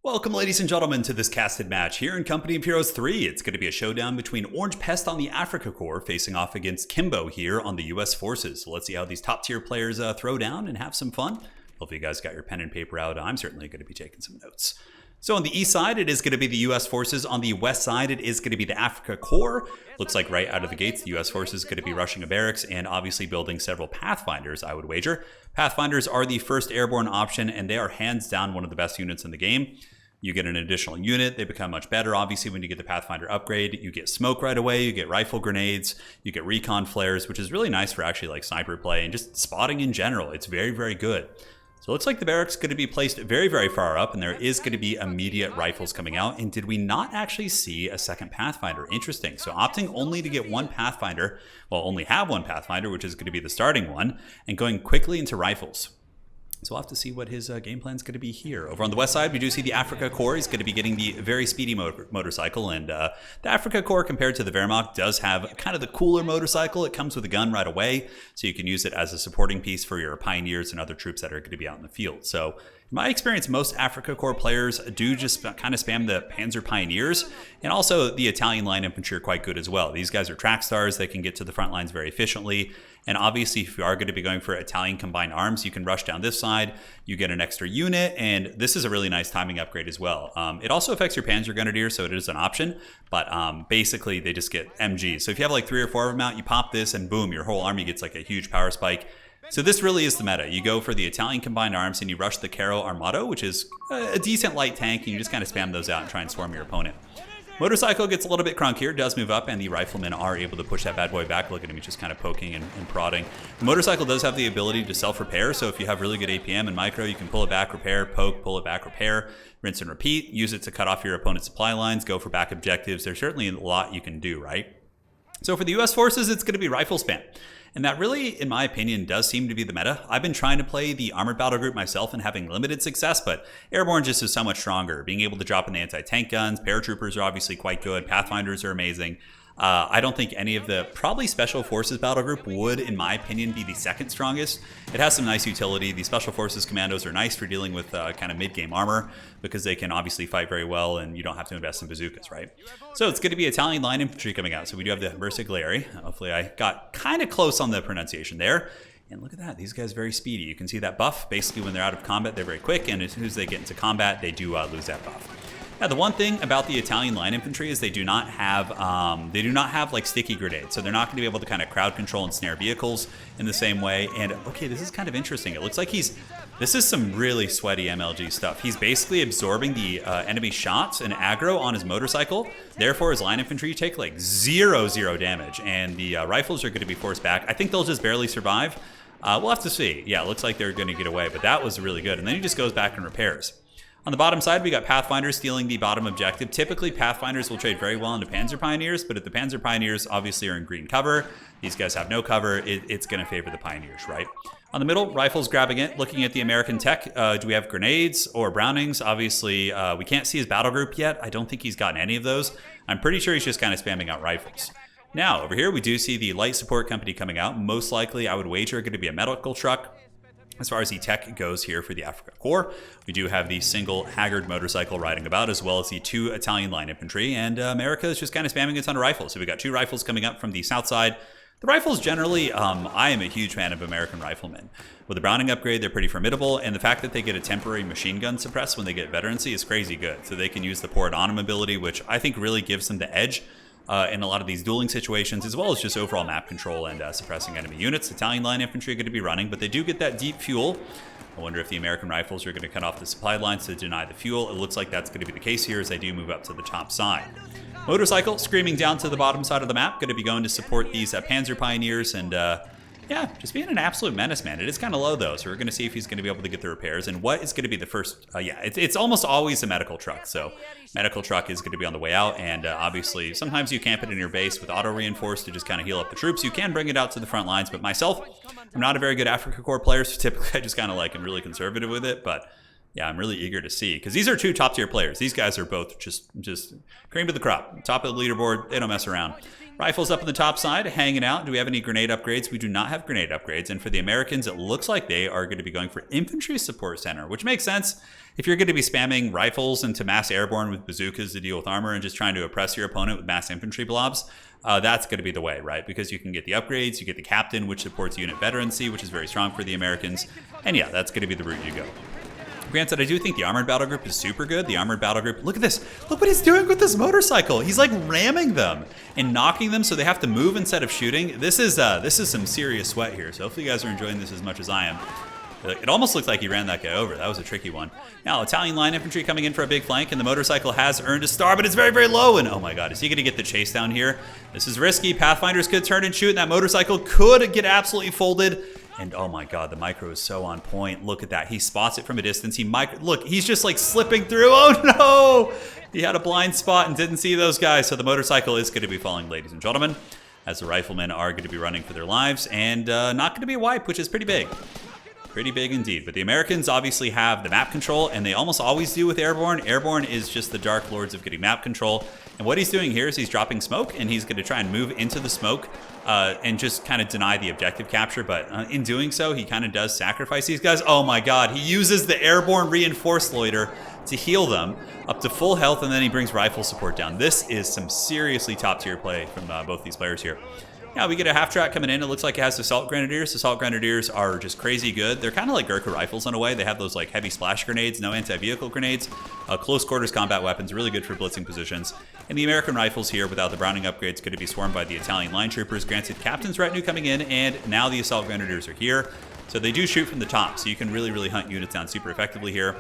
Welcome, ladies and gentlemen, to this casted match here in Company of Heroes 3. It's going to be a showdown between Orange Pest on the Africa Corps facing off against Kimbo here on the US Forces. So let's see how these top tier players throw down and have some fun. Hopefully you guys got your pen and paper out. I'm certainly going to be taking some notes. So on the east side, it is going to be the US Forces. On the west side, it is going to be the Africa Corps. Looks like right out of the gates, the US Forces is going to be rushing a barracks and obviously building several Pathfinders, I would wager. Pathfinders are the first airborne option, and they are hands down one of the best units in the game. You get an additional unit, they become much better. Obviously, when you get the Pathfinder upgrade, you get smoke right away, you get rifle grenades, you get recon flares, which is really nice for actually like sniper play and just spotting in general. It's very, very good. So it looks like the barracks is going to be placed very, very far up, and there is going to be immediate rifles coming out. And did we not actually see a second Pathfinder? Interesting. So opting only to get one Pathfinder, well, only have one Pathfinder, which is going to be the starting one, and going quickly into rifles. So we'll have to see what his game plan is going to be here. Over on the west side, we do see the Africa Corps. He's going to be getting the very speedy motorcycle. And the Africa Corps, compared to the Wehrmacht, does have kind of the cooler motorcycle. It comes with a gun right away, so you can use it as a supporting piece for your pioneers and other troops that are going to be out in the field. So in my experience, most Africa Corps players do just kind of spam the Panzer Pioneers, and also the Italian line infantry are quite good as well. These guys are track stars. They can get to the front lines very efficiently. And obviously, if you are going to be going for Italian combined arms, you can rush down this side, you get an extra unit, and this is a really nice timing upgrade as well. It also affects your Panzer Grenadier, so it is an option, but basically they just get MGs. So if you have like 3 or 4 of them out, you pop this and boom, your whole army gets like a huge power spike. So this really is the meta. You go for the Italian combined arms and you rush the Caro Armato, which is a decent light tank, and you just kind of spam those out and try and swarm your opponent. Motorcycle gets a little bit crunkier, does move up, and the riflemen are able to push that bad boy back. Look at him, he's just kind of poking and prodding. The motorcycle does have the ability to self-repair, so if you have really good APM and micro, you can pull it back, repair, poke, pull it back, repair, rinse and repeat, use it to cut off your opponent's supply lines, go for back objectives. There's certainly a lot you can do, right? So for the US Forces, it's going to be rifle spam. And that really, in my opinion, does seem to be the meta. I've been trying to play the Armored Battle Group myself and having limited success, but Airborne just is so much stronger. Being able to drop in the anti-tank guns, paratroopers are obviously quite good, Pathfinders are amazing. I don't think any of the probably Special Forces Battle Group would, in my opinion, be the second strongest. It has some nice utility. The Special Forces Commandos are nice for dealing with kind of mid-game armor because they can obviously fight very well and you don't have to invest in bazookas, right? So it's going to be Italian line infantry coming out. So we do have the Bersaglieri. Hopefully I got kind of close on the pronunciation there. And look at that, these guys are very speedy. You can see that buff. Basically, when they're out of combat, they're very quick, and as soon as they get into combat, they do lose that buff. Now, the one thing about the Italian line infantry is they do not have like sticky grenades, so they're not going to be able to kind of crowd control and snare vehicles in the same way. And okay, this is kind of interesting. It looks like this is some really sweaty MLG stuff. He's basically absorbing the enemy shots and aggro on his motorcycle. Therefore, his line infantry take like 0 damage, and the rifles are going to be forced back. I think they'll just barely survive. We'll have to see. Yeah, it looks like they're going to get away, but that was really good. And then he just goes back and repairs. On the bottom side, we got Pathfinders stealing the bottom objective. Typically, Pathfinders will trade very well into Panzer Pioneers, but if the Panzer Pioneers obviously are in green cover, these guys have no cover, it's going to favor the Pioneers, right? On the middle, Rifles grabbing it, looking at the American tech. Do we have grenades or Brownings? Obviously, we can't see his battle group yet. I don't think he's gotten any of those. I'm pretty sure he's just kind of spamming out rifles. Now, over here, we do see the light support company coming out. Most likely, I would wager, going to be a medical truck. As far as the tech goes here for the Africa Corps, we do have the single Haggard motorcycle riding about, as well as the 2 Italian line infantry, and America is just kind of spamming a ton of rifles. So we got 2 rifles coming up from the south side. The rifles generally, I am a huge fan of American riflemen. With the Browning upgrade, they're pretty formidable, and the fact that they get a temporary machine gun suppress when they get veterancy is crazy good. So they can use the Port Autumn ability, which I think really gives them the edge in a lot of these dueling situations, as well as just overall map control and suppressing enemy units. Italian line infantry are going to be running, but they do get that deep fuel. I wonder if the American rifles are going to cut off the supply lines to deny the fuel. It looks like that's going to be the case here as they do move up to the top side. Motorcycle screaming down to the bottom side of the map, going to be going to support these Panzer Pioneers, and yeah, just being an absolute menace, man. It is kind of low, though, so we're going to see if he's going to be able to get the repairs. And what is going to be the first... it's almost always a medical truck. So medical truck is going to be on the way out. And obviously, sometimes you camp it in your base with auto-reinforce to just kind of heal up the troops. You can bring it out to the front lines. But myself, I'm not a very good Africa Corps player, so typically I just kind of like am really conservative with it. But yeah, I'm really eager to see. Because these are 2 top-tier players. These guys are both just cream of the crop. Top of the leaderboard. They don't mess around. Rifles up on the top side, hanging out. Do we have any grenade upgrades? We do not have grenade upgrades. And for the Americans, it looks like they are going to be going for infantry support center, which makes sense. If you're going to be spamming rifles into mass airborne with bazookas to deal with armor and just trying to oppress your opponent with mass infantry blobs, that's going to be the way, right? Because you can get the upgrades, you get the captain, which supports unit veterancy, which is very strong for the Americans. And yeah, that's going to be the route you go. Granted, I do think the armored battle group is super good. The armored battle group, look at this. Look what he's doing with this motorcycle. He's like ramming them and knocking them so they have to move instead of shooting. This is some serious sweat here. So hopefully you guys are enjoying this as much as I am. It almost looked like he ran that guy over. That was a tricky one. Now, Italian line infantry coming in for a big flank, and the motorcycle has earned a star, but it's very, very low. And oh my God, is he going to get the chase down here? This is risky. Pathfinders could turn and shoot, and that motorcycle could get absolutely folded. And oh my God, the micro is so on point. Look at that. He spots it from a distance. Look, he's just like slipping through. Oh no! He had a blind spot and didn't see those guys. So the motorcycle is going to be falling, ladies and gentlemen, as the riflemen are going to be running for their lives, and not going to be a wipe, which is pretty big. Pretty big indeed. But the Americans obviously have the map control, and they almost always do with Airborne. Airborne is just the Dark Lords of getting map control. And what he's doing here is he's dropping smoke, and he's going to try and move into the smoke and just kind of deny the objective capture. But in doing so, he kind of does sacrifice these guys. Oh my God, he uses the Airborne reinforced loiter to heal them up to full health, and then he brings rifle support down. This is some seriously top tier play from both these players here. Yeah, we get a half track coming in. It looks like it has Assault Grenadiers. Assault Grenadiers are just crazy good. They're kind of like Gurkha rifles in a way. They have those like heavy splash grenades, no anti-vehicle grenades, close quarters combat weapons, really good for blitzing positions. And the American rifles here, without the Browning upgrades, going to be swarmed by the Italian line troopers. Granted, Captain's Retinue coming in, and now the Assault Grenadiers are here. So they do shoot from the top, so you can really, really hunt units down super effectively here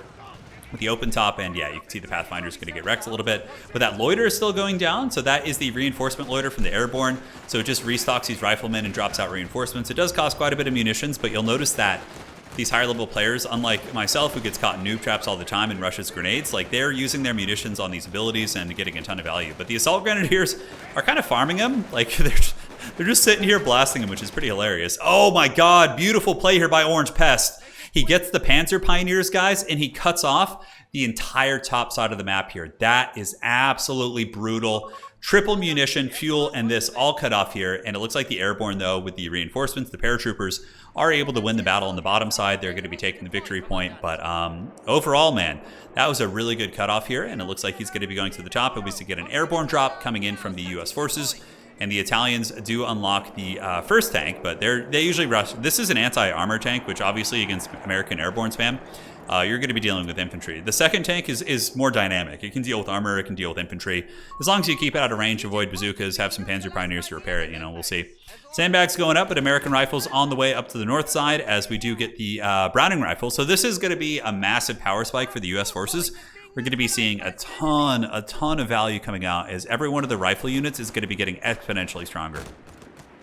with the open top, and yeah, you can see the Pathfinder's going to get wrecked a little bit. But that loiter is still going down, so that is the reinforcement loiter from the Airborne. So it just restocks these riflemen and drops out reinforcements. It does cost quite a bit of munitions, but you'll notice that these higher level players, unlike myself who gets caught in noob traps all the time and rushes grenades, like they're using their munitions on these abilities and getting a ton of value. But the Assault Grenadiers are kind of farming them. Like they're just sitting here blasting them, which is pretty hilarious. Oh my God, beautiful play here by Orange Pest. He gets the Panzer Pioneers, guys, and he cuts off the entire top side of the map here. That is absolutely brutal. Triple munition, fuel, and this all cut off here. And it looks like the Airborne, though, with the reinforcements, the paratroopers, are able to win the battle on the bottom side. They're going to be taking the victory point. But overall, man, that was a really good cutoff here. And it looks like he's going to be going to the top. At least to get an Airborne drop coming in from the U.S. forces. And the Italians do unlock the first tank, but they usually rush. This is an anti-armor tank, which obviously against American Airborne spam, you're going to be dealing with infantry. The second tank is more dynamic. It can deal with armor, it can deal with infantry. As long as you keep it out of range, avoid bazookas, have some Panzer Pioneers to repair it, you know, we'll see. Sandbags going up, but American rifles on the way up to the north side as we do get the Browning rifle. So this is going to be a massive power spike for the U.S. forces. We're going to be seeing a ton of value coming out as every one of the rifle units is going to be getting exponentially stronger.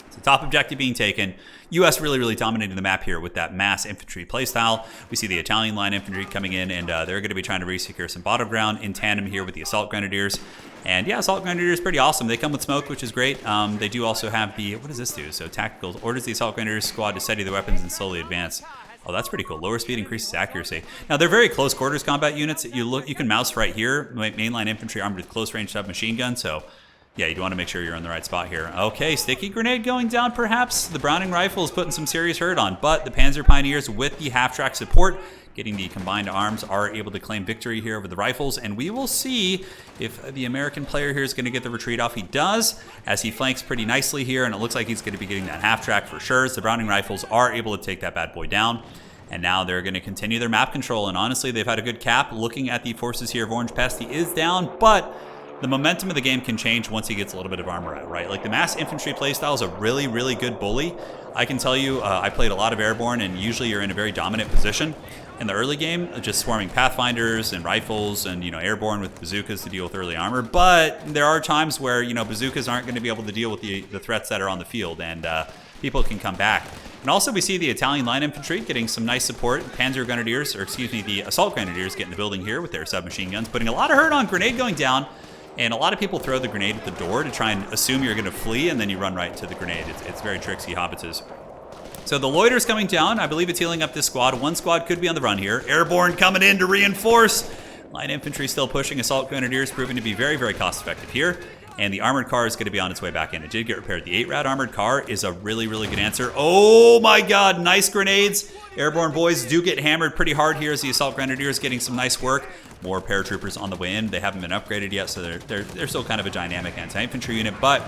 So top objective being taken. U.S. really dominating the map here with that mass infantry playstyle. We see the Italian line infantry coming in, and they're going to be trying to resecure some bottom ground in tandem here with the Assault Grenadiers. And yeah, Assault Grenadiers is pretty awesome. They come with smoke, which is great. They do also have the, what does this do? So tactical orders the Assault Grenadiers squad to steady the weapons and slowly advance. Oh, that's pretty cool. Lower speed increases accuracy. Now, they're very close quarters combat units. You can mouse right here. Mainline infantry armed with close range submachine gun. So, yeah, you want to make sure you're in the right spot here. Okay, sticky grenade going down, perhaps. The Browning rifle is putting some serious hurt on, but the Panzer Pioneers with the half-track support, getting the combined arms, are able to claim victory here over the rifles, and we will see if the American player here is going to get the retreat off. He does, as he flanks pretty nicely here, and it looks like he's going to be getting that half-track for sure. So the Browning rifles are able to take that bad boy down. And now they're going to continue their map control. And honestly, they've had a good cap. Looking at the forces here of Orange Pest, he is down, but the momentum of the game can change once he gets a little bit of armor out, right? Like the mass infantry playstyle is a really good bully. I can tell you, I played a lot of Airborne, and usually you're in a very dominant position in the early game, just swarming Pathfinders and rifles and, you know, Airborne with bazookas to deal with early armor. But there are times where, you know, bazookas aren't going to be able to deal with the threats that are on the field, and people can come back. And also we see the Italian line infantry getting some nice support. Panzer Grenadiers, or excuse me, the Assault Grenadiers get in the building here with their submachine guns, putting a lot of hurt on. Grenade going down. And a lot of people throw the grenade at the door to try and assume you're going to flee, and then you run right into the grenade. It's very tricksy, hobbitses. So the loiter's coming down. I believe it's healing up this squad. One squad could be on the run here. Airborne coming in to reinforce. Line infantry still pushing. Assault Grenadiers proving to be very cost effective here. And the armored car is going to be on its way back in. It did get repaired. The 8-rad armored car is a really, really good answer. Oh my god, nice grenades. Airborne boys do get hammered pretty hard here as the Assault Grenadiers getting some nice work. More paratroopers on the way in. They haven't been upgraded yet, so they're still kind of a dynamic anti-infantry unit. But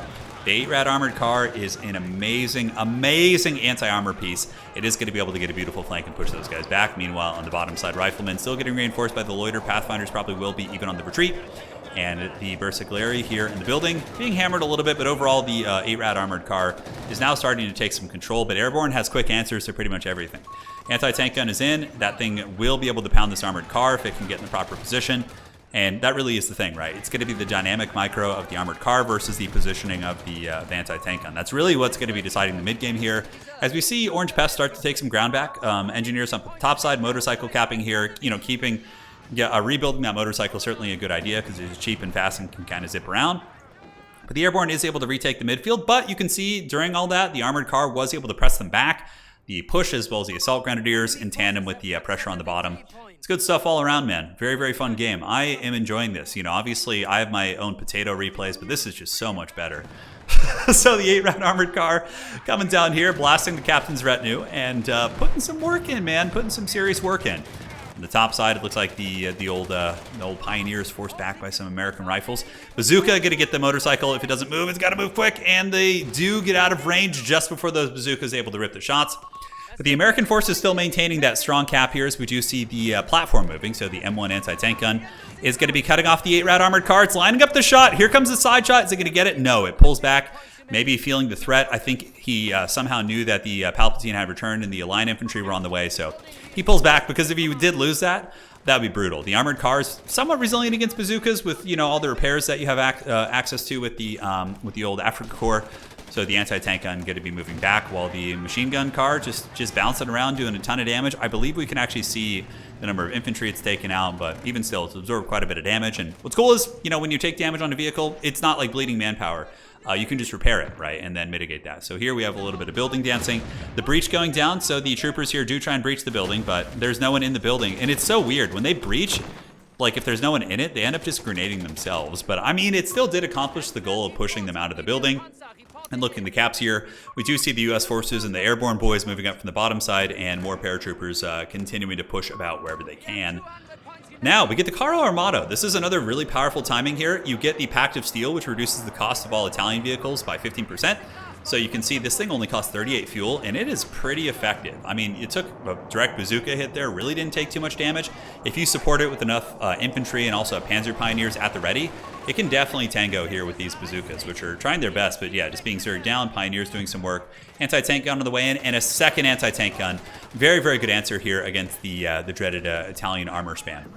the 8-rad armored car is an amazing, amazing anti-armor piece. It is going to be able to get a beautiful flank and push those guys back. Meanwhile, on the bottom side, riflemen still getting reinforced by the loiter. Pathfinders probably will be even on the retreat. And the Versicolari here in the building being hammered a little bit, but overall the 8-rad armored car is now starting to take some control. But Airborne has quick answers to pretty much everything. Anti-tank gun is in. That thing will be able to pound this armored car if it can get in the proper position. And that really is the thing, right? It's going to be the dynamic micro of the armored car versus the positioning of the anti-tank gun. That's really what's going to be deciding the mid-game here. As we see Orange Pest start to take some ground back. Engineers on the top side, motorcycle capping here, keeping... Yeah, rebuilding that motorcycle is certainly a good idea because it's cheap and fast and can kind of zip around. But the Airborne is able to retake the midfield, but you can see during all that, the armored car was able to press them back. The push as well as the Assault Grenadiers in tandem with the pressure on the bottom. It's good stuff all around, man. Very, very fun game. I am enjoying this. Obviously, I have my own potato replays, but this is just so much better. So the 8-round armored car coming down here, blasting the captain's retinue and putting some work in, man. Putting some serious work in. On the top side, it looks like the old Pioneers forced back by some American rifles. Bazooka gonna get the motorcycle. If it doesn't move, it's got to move quick, and they do get out of range just before those bazookas able to rip the shots. But the American force is still maintaining that strong cap here as we do see the platform moving. So the M1 anti-tank gun is going to be cutting off the 8-rad armored car. It's lining up the shot. Here comes the side shot. Is it going to get it? No, it pulls back. Maybe feeling the threat. I think he somehow knew that the Palpatine had returned and the Allied infantry were on the way. So he pulls back because if he did lose that, that would be brutal. The armored car is somewhat resilient against bazookas with all the repairs that you have access to with the old Africa Corps. So the anti-tank gun going to be moving back while the machine gun car just bouncing around doing a ton of damage. I believe we can actually see the number of infantry it's taken out, but even still, it's absorbed quite a bit of damage. And what's cool is, when you take damage on a vehicle, it's not like bleeding manpower. You can just repair it, right, and then mitigate that. So here we have a little bit of building dancing. The breach going down, so the troopers here do try and breach the building, but there's no one in the building. And it's so weird. When they breach, like if there's no one in it, they end up just grenading themselves. But I mean, it still did accomplish the goal of pushing them out of the building. And looking at the caps here, we do see the U.S. forces and the airborne boys moving up from the bottom side and more paratroopers continuing to push about wherever they can. Now, we get the Carlo Armato. This is another really powerful timing here. You get the Pact of Steel, which reduces the cost of all Italian vehicles by 15%. So you can see this thing only costs 38 fuel, and it is pretty effective. I mean, it took a direct bazooka hit there, really didn't take too much damage. If you support it with enough infantry and also Panzer Pioneers at the ready, it can definitely tango here with these bazookas, which are trying their best, but yeah, just being surged down, Pioneers doing some work. Anti-tank gun on the way in, and a second anti-tank gun. Very, very good answer here against the dreaded Italian armor span.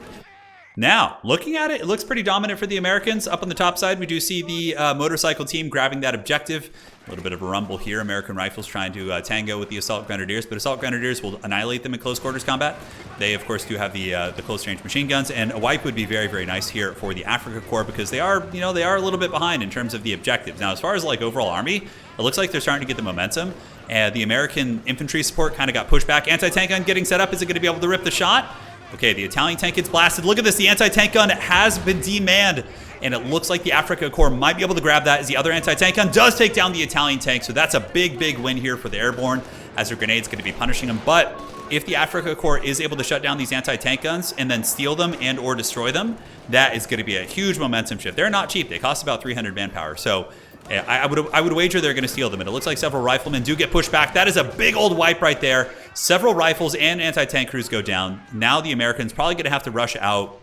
Now, looking at it, it looks pretty dominant for the Americans. Up on the top side, we do see the motorcycle team grabbing that objective. A little bit of a rumble here. American rifles trying to tango with the Assault Grenadiers, but Assault Grenadiers will annihilate them in close quarters combat. They, of course, do have the close range machine guns, and a wipe would be very, very nice here for the Africa Corps because they are, they are a little bit behind in terms of the objectives. Now, as far as like overall army, it looks like they're starting to get the momentum. The American infantry support kind of got pushed back. Anti-tank gun getting set up. Is it going to be able to rip the shot? Okay, the Italian tank gets blasted. Look at this. The anti-tank gun has been demanned. And it looks like the Africa Corps might be able to grab that as the other anti-tank gun does take down the Italian tank. So that's a big, big win here for the airborne as their grenade's going to be punishing them. But if the Africa Corps is able to shut down these anti-tank guns and then steal them and or destroy them, that is going to be a huge momentum shift. They're not cheap. They cost about 300 manpower. So I would wager they're going to steal them. And it looks like several riflemen do get pushed back. That is a big old wipe right there. Several rifles and anti-tank crews go down. Now the Americans probably going to have to rush out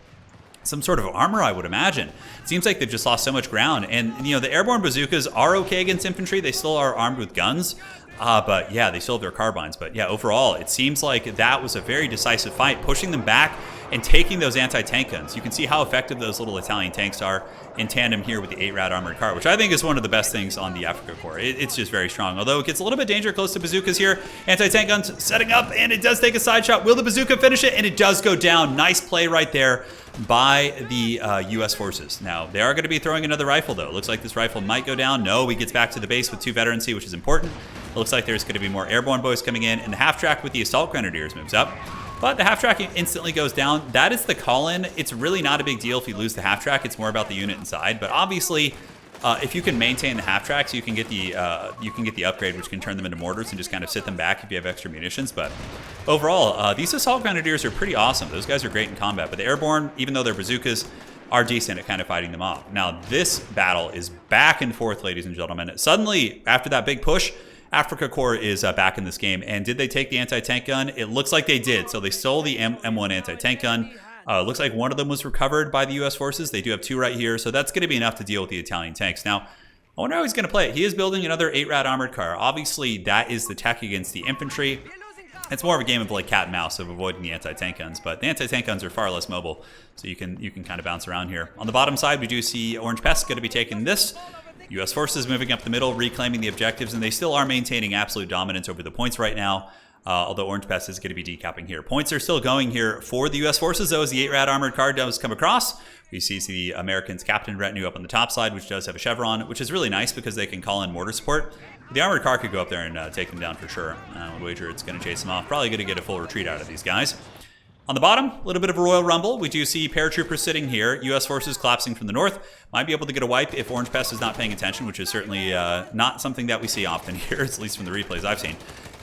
some sort of armor, I would imagine. It seems like they've just lost so much ground. And, the airborne bazookas are okay against infantry. They still are armed with guns. But, yeah, they still have their carbines. But, yeah, overall, it seems like that was a very decisive fight, pushing them back and taking those anti-tank guns. You can see how effective those little Italian tanks are in tandem here with the 8-rad armored car, which I think is one of the best things on the Africa Corps. It's just very strong. Although it gets a little bit dangerous close to bazookas here. Anti-tank guns setting up, and it does take a side shot. Will the bazooka finish it? And it does go down. Nice play right there by the U.S. forces. Now, they are going to be throwing another rifle, though. It looks like this rifle might go down. No, he gets back to the base with 2 veterancy, which is important. It looks like there's going to be more airborne boys coming in, and the half-track with the Assault Grenadiers moves up. But the half-track instantly goes down. That is the call-in. It's really not a big deal if you lose the half-track. It's more about the unit inside. But obviously, if you can maintain the half tracks, you can get the upgrade, which can turn them into mortars and just kind of sit them back if you have extra munitions. But overall, these assault grenadiers are pretty awesome. Those guys are great in combat, but the airborne, even though they're bazookas, are decent at kind of fighting them off. Now, this battle is back and forth, ladies and gentlemen. Suddenly, after that big push, Africa Corps is back in this game. And did they take the anti-tank gun? It looks like they did. So they stole the M1 anti-tank gun. Looks like one of them was recovered by the U.S. forces. They do have 2 right here. So that's going to be enough to deal with the Italian tanks. Now, I wonder how he's going to play it. He is building another 8-rad armored car. Obviously, that is the tech against the infantry. It's more of a game of like cat and mouse of avoiding the anti-tank guns, but the anti-tank guns are far less mobile, so you can kind of bounce around here. On the bottom side, we do see Orange Pest going to be taking this. U.S. forces moving up the middle, reclaiming the objectives, and they still are maintaining absolute dominance over the points right now, although Orange Pest is going to be decapping here. Points are still going here for the U.S. forces, though, as the 8-rad armored car does come across. We see the Americans' captain retinue up on the top side, which does have a chevron, which is really nice because they can call in mortar support. The armored car could go up there and take them down for sure. I would wager it's going to chase them off. Probably going to get a full retreat out of these guys. On the bottom, a little bit of a royal rumble. We do see paratroopers sitting here. U.S. forces collapsing from the north. Might be able to get a wipe if Orange Pest is not paying attention, which is certainly not something that we see often here, at least from the replays I've seen.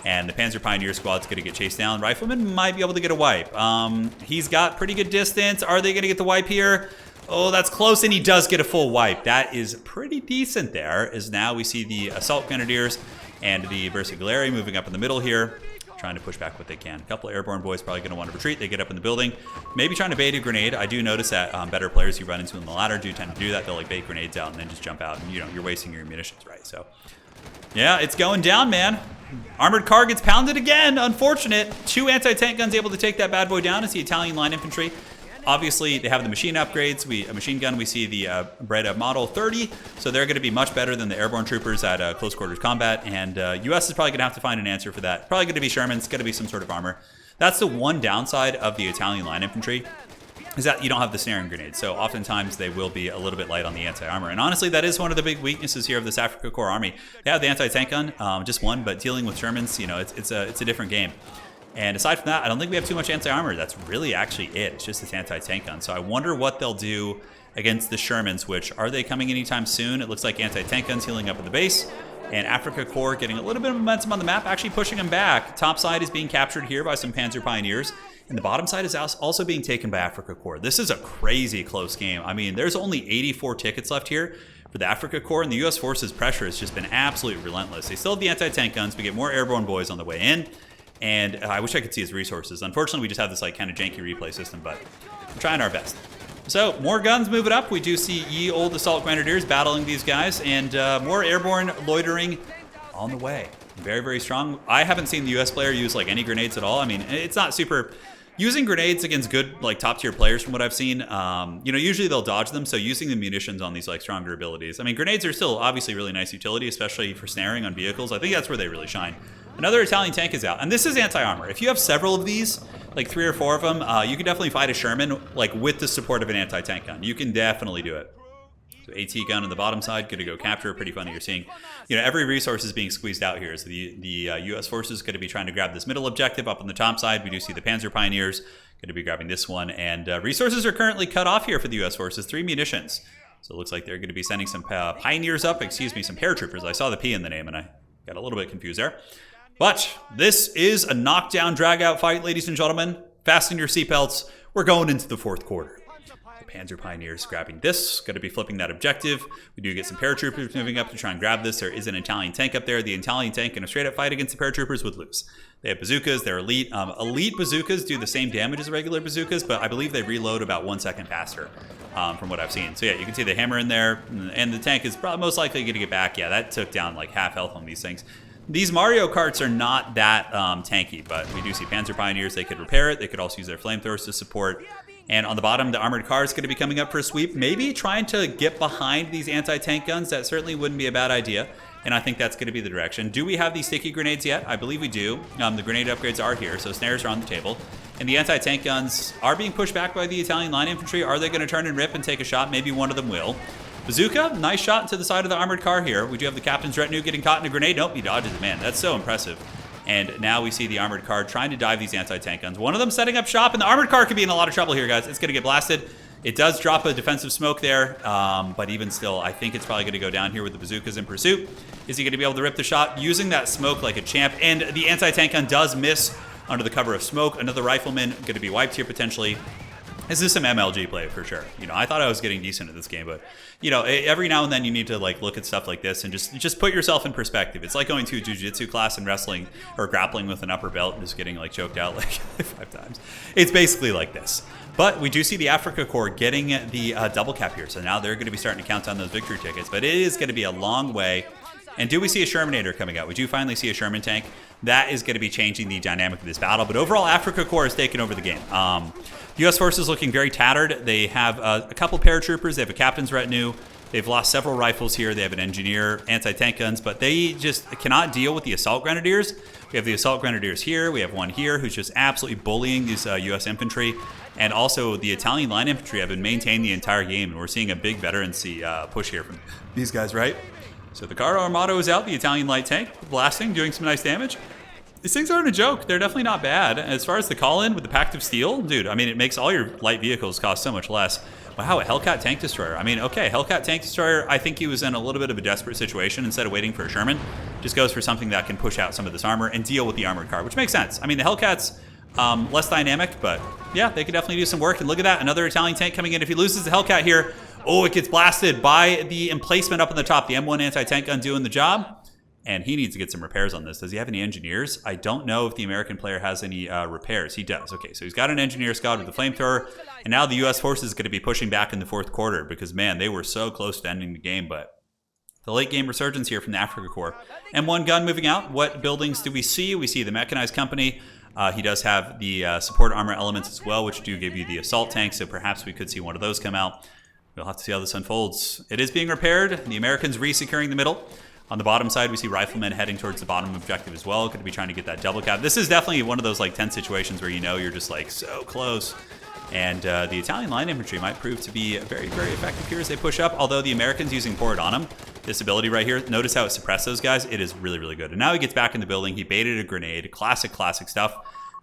And the Panzer Pioneer squad's going to get chased down. Rifleman might be able to get a wipe. He's got pretty good distance. Are they going to get the wipe here? Oh, that's close, and he does get a full wipe. That is pretty decent there, as now we see the Assault Grenadiers and the Versicolari moving up in the middle here, trying to push back what they can. A couple of airborne boys probably going to want to retreat. They get up in the building, maybe trying to bait a grenade. I do notice that better players you run into in the ladder do tend to do that. They'll like bait grenades out and then just jump out, and you're wasting your munitions, right? So, yeah, it's going down, man. Armored car gets pounded again. Unfortunate. 2 anti-tank guns able to take that bad boy down. It's the Italian line infantry. Obviously, they have the machine upgrades. A machine gun, we see the Breda Model 30, so they're going to be much better than the airborne troopers at close quarters combat, and U.S. is probably going to have to find an answer for that. Probably going to be Sherman's, going to be some sort of armor. That's the one downside of the Italian line infantry, is that you don't have the snaring grenade, so oftentimes they will be a little bit light on the anti-armor. And honestly, that is one of the big weaknesses here of this Africa Corps army. They have the anti-tank gun, just one, but dealing with Shermans, it's a different game. And aside from that, I don't think we have too much anti-armor. That's really actually it. It's just this anti-tank gun. So I wonder what they'll do against the Shermans, which, are they coming anytime soon? It looks like anti-tank guns healing up at the base. And Africa Corps getting a little bit of momentum on the map, actually pushing them back. Top side is being captured here by some Panzer Pioneers. And the bottom side is also being taken by Africa Corps. This is a crazy close game. I mean, there's only 84 tickets left here for the Africa Corps, and the U.S. forces pressure has just been absolutely relentless. They still have the anti-tank guns. We get more airborne boys on the way in. And I wish I could see his resources. Unfortunately, we just have this like kind of janky replay system, but we're trying our best. So more guns moving up. We do see ye old assault grenadiers battling these guys, and more airborne loitering on the way. Very, very strong. I haven't seen the U.S. player use like any grenades at all. I mean, it's not super. Using grenades against good, like, top-tier players from what I've seen, usually they'll dodge them, so using the munitions on these, like, stronger abilities. I mean, grenades are still obviously really nice utility, especially for snaring on vehicles. I think that's where they really shine. Another Italian tank is out, and this is anti-armor. If you have several of these, like 3 or 4 of them, you can definitely fight a Sherman, like, with the support of an anti-tank gun. You can definitely do it. So AT gun on the bottom side, good to go capture. Pretty funny. You're seeing, every resource is being squeezed out here. So the U.S. forces going to be trying to grab this middle objective up on the top side. We do see the Panzer Pioneers going to be grabbing this one. And resources are currently cut off here for the U.S. forces. 3 munitions. So it looks like they're going to be sending some Pioneers up. Excuse me, some paratroopers. I saw the P in the name and I got a little bit confused there. But this is a knockdown, drag-out fight, ladies and gentlemen. Fasten your seatbelts. We're going into the 4th quarter. Panzer Pioneers grabbing this, going to be flipping that objective. We do get some paratroopers moving up to try and grab this. There is an Italian tank up there. The Italian tank in a straight up fight against the paratroopers would lose. They have bazookas. They're elite. Elite bazookas do the same damage as regular bazookas, but I believe they reload about 1 second faster from what I've seen. So yeah, you can see the hammer in there, and the tank is probably most likely going to get back. Yeah, that took down like half health on these things. These Mario Karts are not that tanky, but we do see Panzer Pioneers. They could repair it. They could also use their flamethrowers to support. And on the bottom, the armored car is going to be coming up for a sweep. Maybe trying to get behind these anti-tank guns. That certainly wouldn't be a bad idea. And I think that's going to be the direction. Do we have these sticky grenades yet? I believe we do. The grenade upgrades are here, so snares are on the table. And the anti-tank guns are being pushed back by the Italian line infantry. Are they going to turn and rip and take a shot? Maybe one of them will. Bazooka, nice shot to the side of the armored car here. We do have the captain's retinue getting caught in a grenade. Nope, he dodges it. Man, that's so impressive. And now we see the armored car trying to dive these anti-tank guns. One of them setting up shop, and the armored car could be in a lot of trouble here, guys. It's going to get blasted. It does drop a defensive smoke there, but even still, I think it's probably going to go down here with the bazookas in pursuit. Is he going to be able to rip the shot using that smoke like a champ? And the anti-tank gun does miss under the cover of smoke. Another rifleman going to be wiped here potentially. This is some MLG play for sure. You know, I thought I was getting decent at this game, but you know, every now and then you need to like look at stuff like this and just put yourself in perspective. It's like going to a jiu-jitsu class and wrestling or grappling with an upper belt and just getting like choked out like 5 times. It's basically like this. But we do see the Africa Corps getting the double cap here, so now they're going to be starting to count down those victory tickets. But it is going to be a long way. And do we see a Shermanator coming out? We do finally see a Sherman tank. That is going to be changing the dynamic of this battle. But overall, Africa Corps has taken over the game. The U.S. forces looking very tattered. They have a couple paratroopers. They have a captain's retinue. They've lost several rifles here. They have an engineer, anti-tank guns, but they just cannot deal with the assault grenadiers. We have the assault grenadiers here. We have one here who's just absolutely bullying these U.S. infantry. And also the Italian line infantry have been maintained the entire game. And we're seeing a big veterancy push here from these guys, right? So the Carro Armato is out, the Italian light tank, blasting, doing some nice damage. These things aren't a joke. They're definitely not bad. As far as the call-in with the Pact of Steel, dude, I mean, it makes all your light vehicles cost so much less. Wow, a Hellcat tank destroyer. I mean, okay, Hellcat tank destroyer, I think he was in a little bit of a desperate situation. Instead of waiting for a Sherman, just goes for something that can push out some of this armor and deal with the armored car, which makes sense. I mean, the Hellcat's less dynamic, but yeah, they could definitely do some work. And look at that, another Italian tank coming in. If he loses the Hellcat here, oh, it gets blasted by the emplacement up on the top. The M1 anti-tank gun doing the job. And he needs to get some repairs on this. Does he have any engineers? I don't know if the American player has any repairs. He does. Okay, so he's got an engineer squad with the flamethrower. And now the U.S. forces is going to be pushing back in the fourth quarter because, man, they were so close to ending the game. But the late game resurgence here from the Africa Corps. M1 gun moving out. What buildings do we see? We see the mechanized company. He does have the support armor elements as well, which do give you the assault tank. So perhaps we could see one of those come out. We'll have to see how this unfolds. It is being repaired. The Americans re-securing the middle. On the bottom side, we see riflemen heading towards the bottom objective as well. Could be trying to get that double cap. This is definitely one of those like tense situations where you know you're just like so close. And the Italian line infantry might prove to be very, very effective here as they push up. Although the Americans using Port on him, this ability right here, notice how it suppressed those guys. It is really, really good. And now he gets back in the building. He baited a grenade. Classic stuff.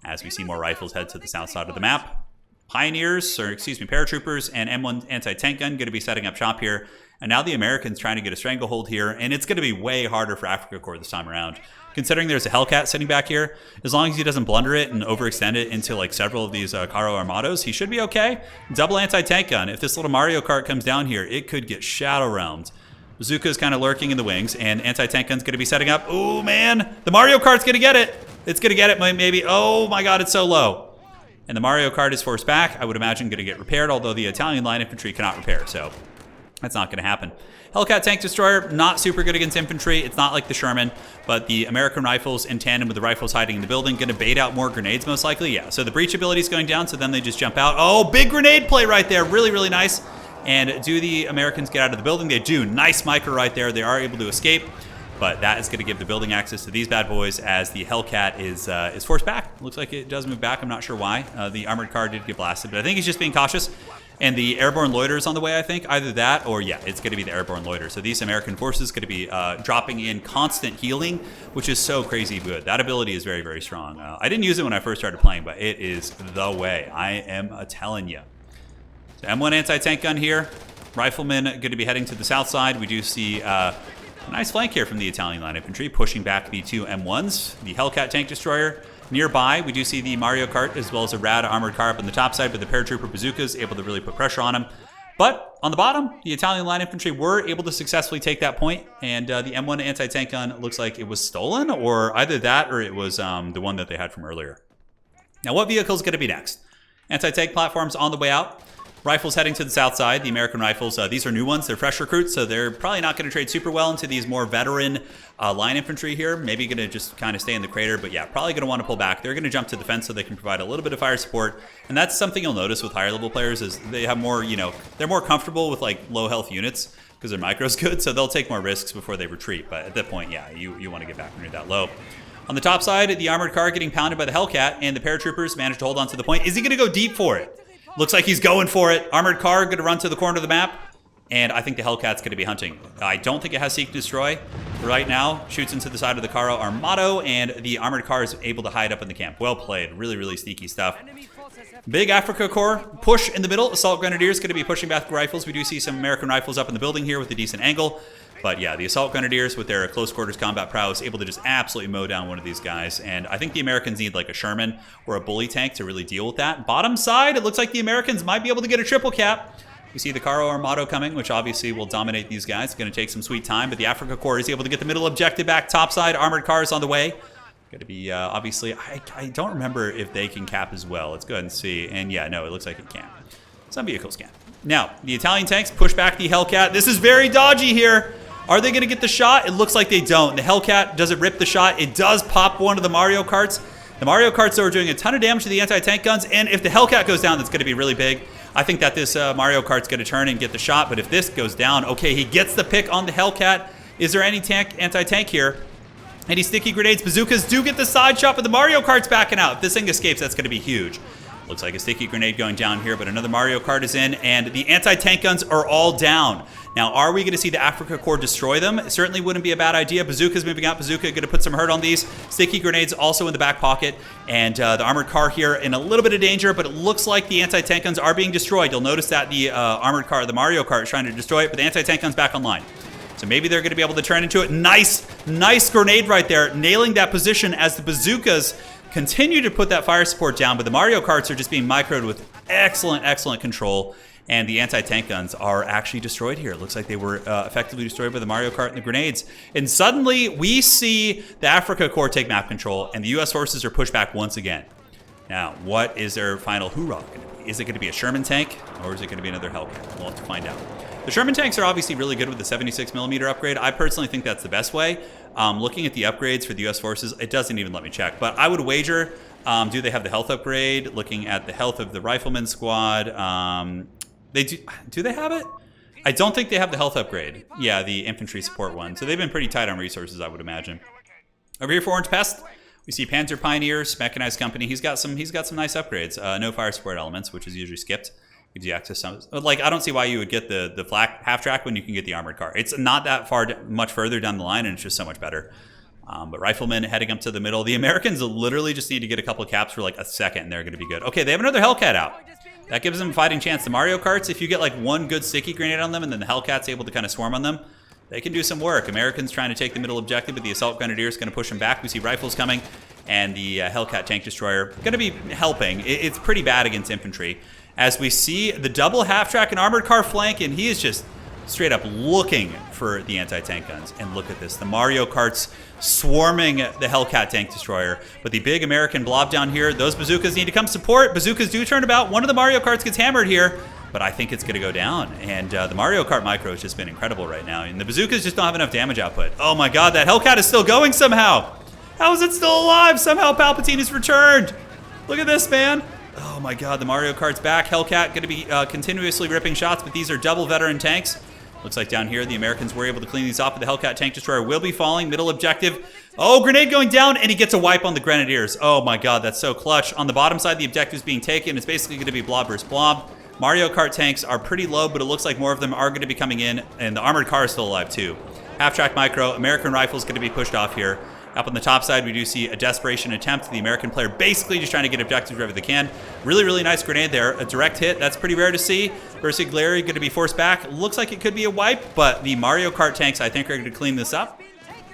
As we see more rifles head to the south side of the map. Pioneers, or excuse me, paratroopers and M1 anti-tank gun going to be setting up shop here. And now the Americans trying to get a stranglehold here, and it's going to be way harder for Africa Corps this time around. Considering there's a Hellcat sitting back here, as long as he doesn't blunder it and overextend it into like several of these Carro Armados, he should be okay. Double anti-tank gun. If this little Mario Kart comes down here, it could get shadow realmed. Bazooka's kind of lurking in the wings, and anti-tank gun's going to be setting up. Oh, man. The Mario Kart's going to get it. It's going to get it, maybe. Oh, my God, it's so low. And the Mario Kart is forced back. I would imagine going to get repaired, although the Italian line infantry cannot repair, so that's not going to happen. Hellcat tank destroyer, not super good against infantry. It's not like the Sherman, but the American rifles in tandem with the rifles hiding in the building, going to bait out more grenades most likely. Yeah, so the breach ability is going down, so then they just jump out. Oh, big grenade play right there. Really, really nice. And do the Americans get out of the building? They do. Nice micro right there. They are able to escape. But that is going to give the building access to these bad boys as the Hellcat is forced back. Looks like it does move back. I'm not sure why. The armored car did get blasted, but I think he's just being cautious. And the airborne loiter is on the way, I think. Either that or, yeah, it's going to be the airborne loiter. So these American forces going to be dropping in constant healing, which is so crazy good. That ability is very, very strong. I didn't use it when I first started playing, but it is the way. I am telling you. So M1 anti-tank gun here. Riflemen going to be heading to the south side. We do see a nice flank here from the Italian line infantry, pushing back the two M1s. The Hellcat tank destroyer nearby. We do see the Mario Kart as well as a rad armored car up on the top side, but the paratrooper bazookas able to really put pressure on him. But on the bottom, the Italian line infantry were able to successfully take that point, and the M1 anti-tank gun looks like it was stolen, or either that or it was the one that they had from earlier. Now, what vehicle is going to be next? Anti-tank platforms on the way out. Rifles heading to the south side, the American rifles. These are new ones. They're fresh recruits, so they're probably not going to trade super well into these more veteran line infantry here. Maybe going to just kind of stay in the crater, but yeah, probably going to want to pull back. They're going to jump to defense so they can provide a little bit of fire support, and that's something you'll notice with higher level players is they have more, they're more comfortable with like low health units because their micro's good, so they'll take more risks before they retreat. But at that point, yeah, you want to get back when you're that low. On the top side, the armored car getting pounded by the Hellcat, and the paratroopers managed to hold on to the point. Is he going to go deep for it? Looks like he's going for it. Armored car going to run to the corner of the map. And I think the Hellcat's going to be hunting. I don't think it has Seek and Destroy right now. Shoots into the side of the Carro Armato. And the armored car is able to hide up in the camp. Well played. Really, really sneaky stuff. Big Africa Corps push in the middle. Assault Grenadiers going to be pushing back rifles. We do see some American rifles up in the building here with a decent angle. But yeah, the Assault Grenadiers with their close quarters combat prowess able to just absolutely mow down one of these guys. And I think the Americans need like a Sherman or a bully tank to really deal with that. Bottom side, it looks like the Americans might be able to get a triple cap. We see the Caro Armado coming, which obviously will dominate these guys. It's going to take some sweet time, but the Africa Corps is able to get the middle objective back. Topside, armored cars on the way. Going to be, obviously, I don't remember if they can cap as well. Let's go ahead and see. And yeah, no, it looks like it can. Some vehicles can. Now, the Italian tanks push back the Hellcat. This is very dodgy here. Are they going to get the shot? It looks like they don't. The Hellcat, does it rip the shot? It does pop one of the Mario Karts. The Mario Karts are doing a ton of damage to the anti-tank guns, and if the Hellcat goes down, that's going to be really big. I think that this Mario Kart's going to turn and get the shot, but if this goes down, okay, he gets the pick on the Hellcat. Is there any anti-tank here? Any sticky grenades? Bazookas do get the side shot, but the Mario Kart's backing out. If this thing escapes, that's going to be huge. Looks like a sticky grenade going down here, but another Mario Kart is in, and the anti-tank guns are all down. Now, are we going to see the Africa Corps destroy them? It certainly wouldn't be a bad idea. Bazooka's moving out. Bazooka going to put some hurt on these. Sticky grenades also in the back pocket, and the armored car here in a little bit of danger, but it looks like the anti-tank guns are being destroyed. You'll notice that the armored car, the Mario Kart, is trying to destroy it, but the anti-tank gun's back online. So maybe they're going to be able to turn into it. Nice grenade right there, nailing that position as the bazookas continue to put that fire support down, but the Mario Karts are just being microed with excellent control, and the anti-tank guns are actually destroyed here. It looks like they were effectively destroyed by the Mario Kart and the grenades. And suddenly, we see the Africa Corps take map control, and the U.S. forces are pushed back once again. Now, what is their final hoorah going to be? Is it going to be a Sherman tank, or is it going to be another Hellcat? We'll have to find out. The Sherman tanks are obviously really good with the 76mm upgrade. I personally think that's the best way. Looking at the upgrades for the U.S. forces, it doesn't even let me check. But I would wager, do they have the health upgrade? Looking at the health of the rifleman squad, do they have it? I don't think they have the health upgrade. Yeah, the infantry support one. So they've been pretty tight on resources, I would imagine. Over here for Orange Pest, we see Panzer Pioneers, Mechanized Company. He's got some nice upgrades. No fire support elements, which is usually skipped. Gives you access to some, like, I don't see why you would get the flak half track when you can get the armored car. It's not that much further down the line, and it's just so much better. But riflemen heading up to the middle. The Americans literally just need to get a couple of caps for like a second, and they're going to be good. Okay, they have another Hellcat out. That gives them a fighting chance. The Mario Karts, if you get like one good sticky grenade on them, and then the Hellcat's able to kind of swarm on them, they can do some work. Americans trying to take the middle objective, but the Assault Grenadiers going to push them back. We see rifles coming, and the Hellcat tank destroyer going to be helping. It's pretty bad against infantry. As we see the double half-track and armored car flank, and he is just straight up looking for the anti-tank guns. And look at this, the Mario Karts swarming the Hellcat tank destroyer. But the big American blob down here, those bazookas need to come support. Bazookas do turn about. One of the Mario Karts gets hammered here, but I think it's going to go down. And the Mario Kart micro has just been incredible right now. And the bazookas just don't have enough damage output. Oh my god, that Hellcat is still going somehow. How is it still alive? Somehow Palpatine has returned. Look at this, man. Oh my god, the Mario Kart's back. Hellcat going to be continuously ripping shots, but these are double veteran tanks. Looks like down here, the Americans were able to clean these off, but the Hellcat tank destroyer will be falling. Middle objective. Oh, grenade going down, and he gets a wipe on the Grenadiers. Oh my god, that's so clutch. On the bottom side, the objective's being taken. It's basically going to be blob versus blob. Mario Kart tanks are pretty low, but it looks like more of them are going to be coming in, and the armored car is still alive too. Half-track micro. American rifle's going to be pushed off here. Up on the top side, we do see a desperation attempt. The American player basically just trying to get objectives wherever they can. Really nice grenade there. A direct hit. That's pretty rare to see. Versiglary going to be forced back. Looks like it could be a wipe, but the Mario Kart tanks, I think, are going to clean this up.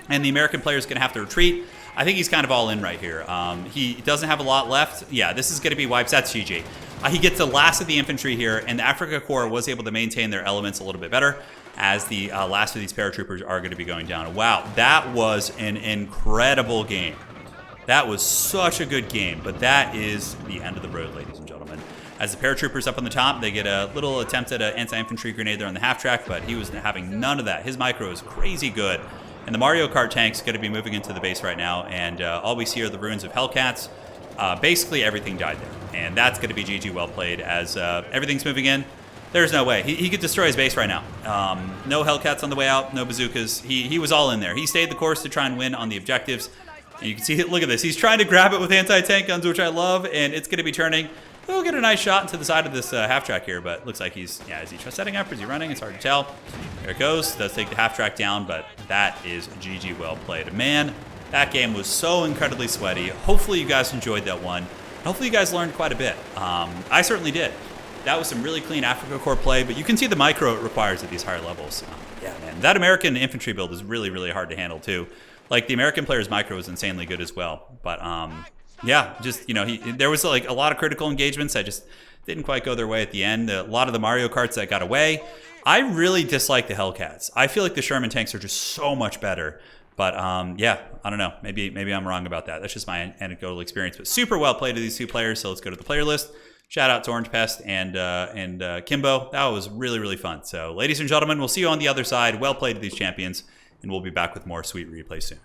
And the American player is going to have to retreat. I think he's kind of all in right here. He doesn't have a lot left. Yeah, this is going to be wipes. That's GG. He gets the last of the infantry here, and the Africa Corps was able to maintain their elements a little bit better, as the last of these paratroopers are going to be going down. Wow, that was an incredible game. That was such a good game, but that is the end of the road, ladies and gentlemen. As the paratroopers up on the top, they get a little attempt at an anti-infantry grenade there on the half-track, but he was having none of that. His micro is crazy good. And the Mario Kart tank's going to be moving into the base right now, and all we see are the ruins of Hellcats. Basically, everything died there, and that's going to be GG well played, as everything's moving in. There's no way. He could destroy his base right now. No Hellcats on the way out, no bazookas. He was all in there. He stayed the course to try and win on the objectives. And you can see, look at this. He's trying to grab it with anti-tank guns, which I love, and it's going to be turning. He'll get a nice shot into the side of this half-track here, but looks like he's, yeah, is he setting up or is he running? It's hard to tell. There it goes. Does take the half-track down, but that is GG well played. Man, that game was so incredibly sweaty. Hopefully you guys enjoyed that one. Hopefully you guys learned quite a bit. I certainly did. That was some really clean Africa Core play, but you can see the micro it requires at these higher levels. Yeah, man, that American infantry build is really, really hard to handle too. Like the American player's micro is insanely good as well. But yeah, just, you know, there was like a lot of critical engagements that just didn't quite go their way at the end. A lot of the Mario Karts that got away. I really dislike the Hellcats. I feel like the Sherman tanks are just so much better. But yeah, I don't know. Maybe I'm wrong about that. That's just my anecdotal experience. But super well played to these two players. So let's go to the player list. Shout out to Orange Pest and Kimbo. That was really, really fun. So ladies and gentlemen, we'll see you on the other side. Well played to these champions. And we'll be back with more sweet replay soon.